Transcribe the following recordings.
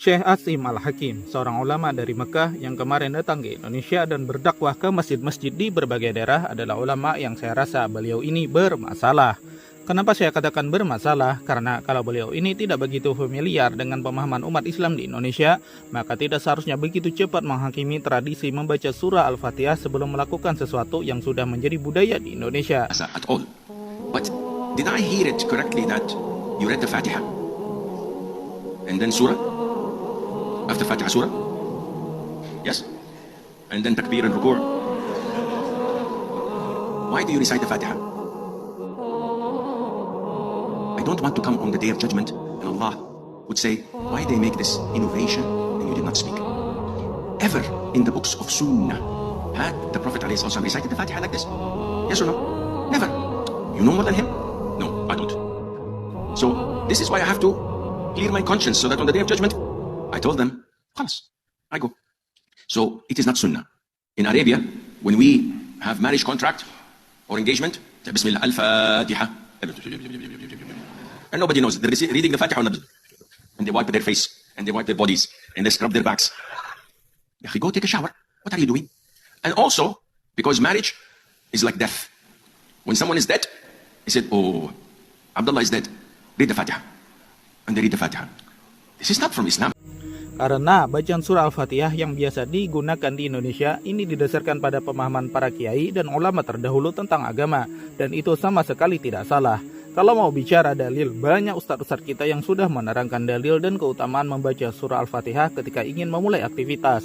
Syekh Asim Al-Hakim, seorang ulama dari Mekah yang kemarin datang ke Indonesia dan berdakwah ke masjid-masjid di berbagai daerah, adalah ulama yang saya rasa beliau ini bermasalah. Kenapa saya katakan bermasalah? Karena kalau beliau ini tidak begitu familiar dengan pemahaman umat Islam di Indonesia, maka tidak seharusnya begitu cepat menghakimi tradisi membaca surah Al-Fatihah sebelum melakukan sesuatu yang sudah menjadi budaya di Indonesia. At all. But did I hear it correctly that you read the Fatiha and then surah? After Fatiha surah? Yes? And then takbir and rukur? Why do you recite the Fatiha? I don't want to come on the day of judgment and Allah would say, why they make this innovation and you did not speak? Ever in the books of Sunnah had the Prophet ﷺ recited the Fatiha like this? Yes or no? Never. You know more than him? No, I don't. So this is why I have to clear my conscience so that on the day of judgment I told them, khalas, I go. So it is not Sunnah. In Arabia, when we have marriage contract or engagement, Bismillah, Al-Fatiha. And nobody knows. They're reading the Fatiha on the, and they wipe their face, and they wipe their bodies, and they scrub their backs. Go take a shower. What are you doing? And also, because marriage is like death. When someone is dead, he said, oh, Abdullah is dead. Read the Fatiha. And they read the Fatiha. This is not from Islam. Karena bacaan surah Al-Fatihah yang biasa digunakan di Indonesia ini didasarkan pada pemahaman para kiai dan ulama terdahulu tentang agama, dan itu sama sekali tidak salah. Kalau mau bicara dalil, banyak ustadz-ustadz kita yang sudah menerangkan dalil dan keutamaan membaca surah Al-Fatihah ketika ingin memulai aktivitas.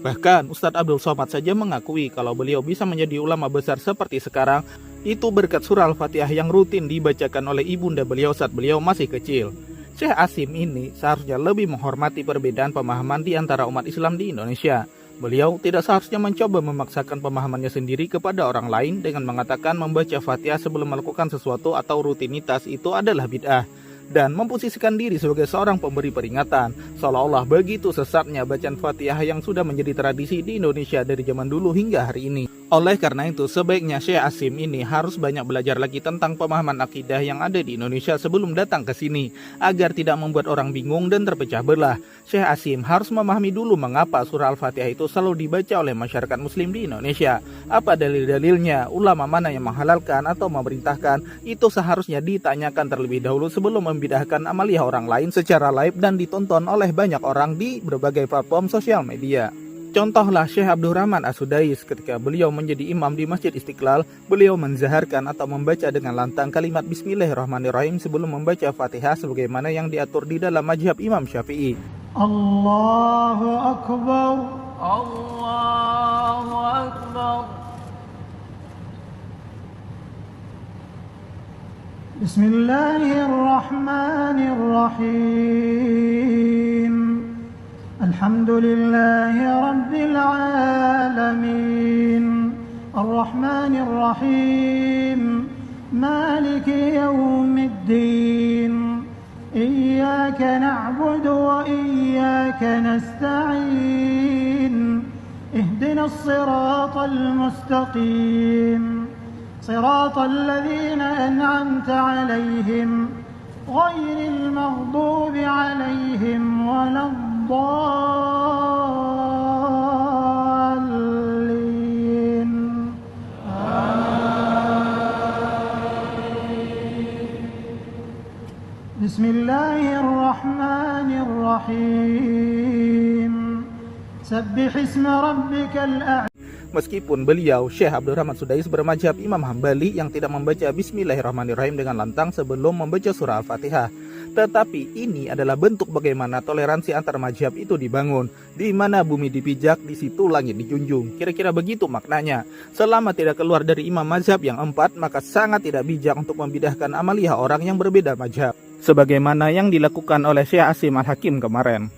Bahkan Ustadz Abdul Somad saja mengakui kalau beliau bisa menjadi ulama besar seperti sekarang itu berkat surah Al-Fatihah yang rutin dibacakan oleh ibunda beliau saat beliau masih kecil. Syekh Asim ini seharusnya lebih menghormati perbedaan pemahaman di antara umat Islam di Indonesia. Beliau tidak seharusnya mencoba memaksakan pemahamannya sendiri kepada orang lain dengan mengatakan membaca Fatihah sebelum melakukan sesuatu atau rutinitas itu adalah bid'ah, dan memposisikan diri sebagai seorang pemberi peringatan, seolah-olah begitu sesatnya bacaan Fatihah yang sudah menjadi tradisi di Indonesia dari zaman dulu hingga hari ini. Oleh karena itu, sebaiknya Syekh Asim ini harus banyak belajar lagi tentang pemahaman akidah yang ada di Indonesia sebelum datang ke sini, agar tidak membuat orang bingung dan terpecah belah. Syekh Asim harus memahami dulu mengapa surah Al-Fatihah itu selalu dibaca oleh masyarakat muslim di Indonesia. Apa dalil-dalilnya, ulama mana yang menghalalkan atau memerintahkan, itu seharusnya ditanyakan terlebih dahulu sebelum membidahkan amaliyah orang lain secara live dan ditonton oleh banyak orang di berbagai platform sosial media. Contohlah Syekh Abdurrahman As-Sudais, ketika beliau menjadi imam di Masjid Istiqlal, beliau menzaharkan atau membaca dengan lantang kalimat Bismillahirrahmanirrahim sebelum membaca Fatihah sebagaimana yang diatur di dalam mazhab Imam Syafi'i. Allahu Akbar, Allahu Akbar. Bismillahirrahmanirrahim. Alhamdulillahi Rabbil Alamin, Ar-Rahmanir Rahim, Maliki Yawmiddin, Iyyaka na'budu wa iyyaka nasta'in, Ihdinas siratal mustaqim, Siratal ladzina an'amta 'alaihim, Ghairil maghdubi 'alaihim waladdallin. Bismillahirrahmanirrahim. Sabbih isma rabbikal a'la. Meskipun beliau, Syekh Abdurrahman Sudais, bermazhab Imam Hambali yang tidak membaca Bismillahirrahmanirrahim dengan lantang sebelum membaca surah Al-Fatihah, tetapi ini adalah bentuk bagaimana toleransi antar mazhab itu dibangun. Di mana bumi dipijak, di situ langit dijunjung. Kira-kira begitu maknanya. Selama tidak keluar dari imam mazhab yang empat, maka sangat tidak bijak untuk membidahkan amaliyah orang yang berbeda mazhab, sebagaimana yang dilakukan oleh Syekh Asim Al-Hakim kemarin.